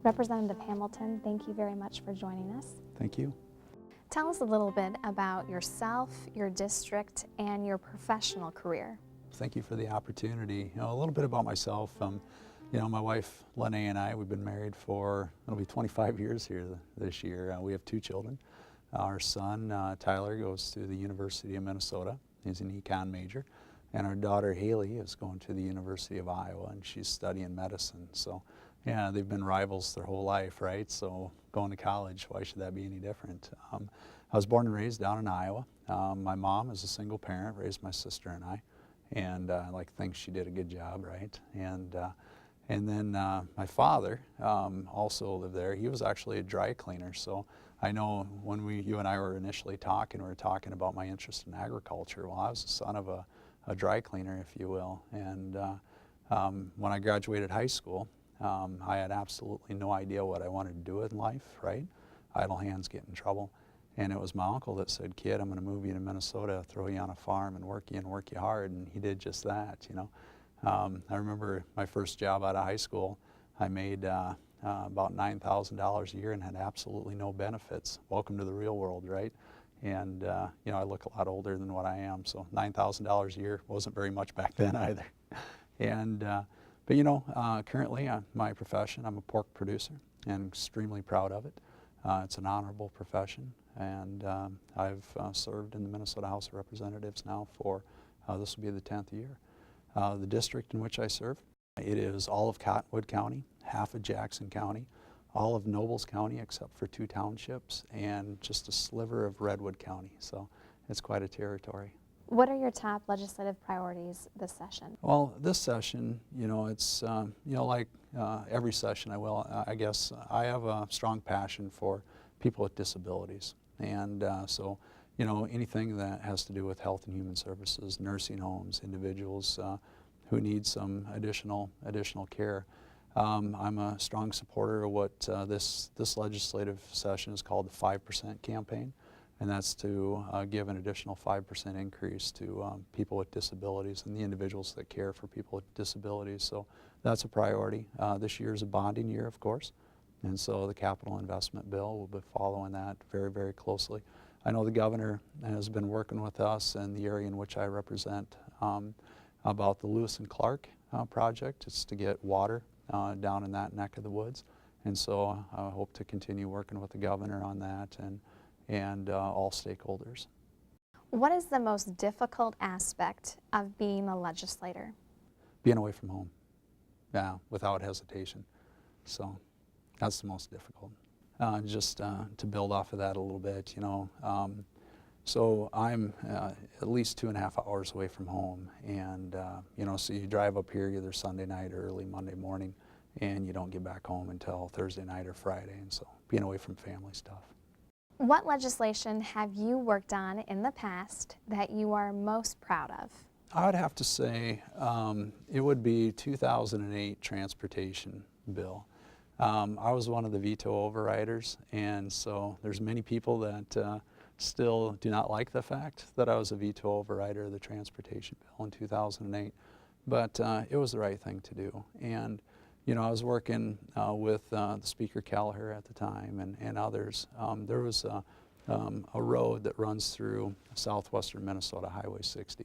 Representative Hamilton, thank you very much for joining us. Thank you. Tell us a little bit about yourself, your district, and your professional career. Thank you for the opportunity. A little bit about myself. My wife, Lene, and I, we've been married for, it'll be 25 years here this year. We have 2 children. Our son, Tyler, goes to the University of Minnesota. He's an econ major. And our daughter, Haley, is going to the University of Iowa, and she's studying medicine. So, yeah, they've been rivals their whole life, right? So going to college, why should that be any different? I was born and raised down in Iowa. My mom is a single parent, raised my sister and I. And I like to think she did a good job, right? And then my father also lived there. He was actually a dry cleaner. So I know when you and I were initially talking, we were talking about my interest in agriculture. Well, I was the son of a dry cleaner, if you will. And when I graduated high school, I had absolutely no idea what I wanted to do in life, right? Idle hands get in trouble. And it was my uncle that said, "Kid, I'm going to move you to Minnesota, throw you on a farm and work you hard." And he did just that, you know. I remember my first job out of high school, I made about $9,000 a year and had absolutely no benefits. Welcome to the real world, right? And I look a lot older than what I am, so $9,000 a year wasn't very much back then either. And but currently my profession, I'm a pork producer and extremely proud of it. It's an honorable profession, and I've served in the Minnesota House of Representatives now for, this will be the 10th year. The district in which I serve, it is all of Cottonwood County, half of Jackson County, all of Nobles County except for 2 townships, and just a sliver of Redwood County. So it's quite a territory. What are your top legislative priorities this session? Well, this session, it's, like every session I guess I have a strong passion for people with disabilities. And so, anything that has to do with health and human services, nursing homes, individuals who need some additional care. I'm a strong supporter of what this legislative session is called the 5% campaign, and that's to give an additional 5% increase to people with disabilities and the individuals that care for people with disabilities. So that's a priority. This year is a bonding year, of course, and so the capital investment bill will be following that very, very closely. I know the governor has been working with us in the area in which I represent about the Lewis and Clark project. It's to get water down in that neck of the woods, and so I hope to continue working with the governor on that and all stakeholders. What is the most difficult aspect of being a legislator? Being away from home, yeah, without hesitation. So that's the most difficult. Just to build off of that a little bit, so I'm at least 2.5 hours away from home, and so you drive up here either Sunday night or early Monday morning, and you don't get back home until Thursday night or Friday, and so being away from family stuff. What legislation have you worked on in the past that you are most proud of? I would have to say it would be 2008 transportation bill. I was one of the veto overriders, and so there's many people that still do not like the fact that I was a veto overrider of the transportation bill in 2008, but it was the right thing to do. And I was working with the Speaker Kelleher at the time and others. There was a road that runs through southwestern Minnesota, Highway 60.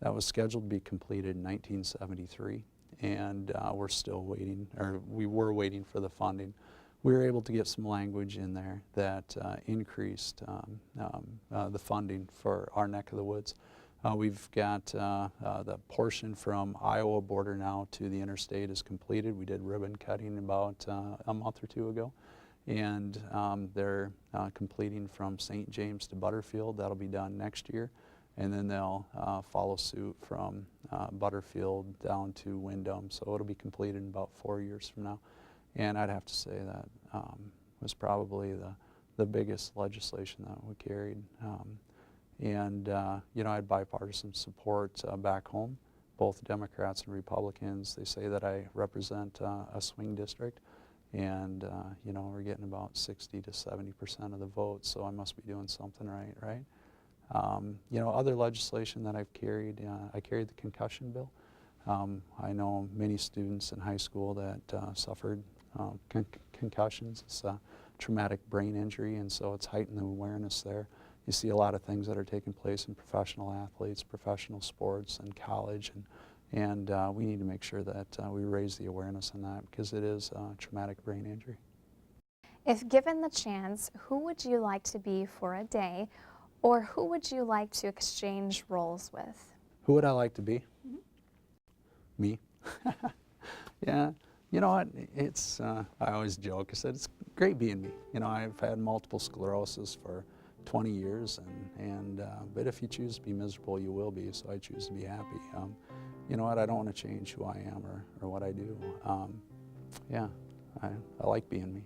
That was scheduled to be completed in 1973, and we're still waiting, or we were waiting for the funding. We were able to get some language in there that increased the funding for our neck of the woods. We've got the portion from Iowa border now to the interstate is completed. We did ribbon cutting about a month or 2 ago, and they're completing from St. James to Butterfield. That'll be done next year, and then they'll follow suit from Butterfield down to Windham. So it'll be completed in about 4 years from now. And I'd have to say that was probably the biggest legislation that we carried. I had bipartisan support back home, both Democrats and Republicans. They say that I represent a swing district, and we're getting about 60 to 70% of the votes, so I must be doing something right? Other legislation that I've carried, I carried the concussion bill. I know many students in high school that suffered concussions. It's a traumatic brain injury, and so it's heightened the awareness there. You see a lot of things that are taking place in professional athletes, professional sports, and college, and we need to make sure that we raise the awareness on that because it is a traumatic brain injury. If given the chance, who would you like to be for a day, or who would you like to exchange roles with? Who would I like to be? Me. Yeah, you know what, it's, I always joke, I said, it's great being me. You know, I've had multiple sclerosis for 20 years, but if you choose to be miserable, you will be, so I choose to be happy. You know what, I don't want to change who I am or what I do. Yeah, I like being me.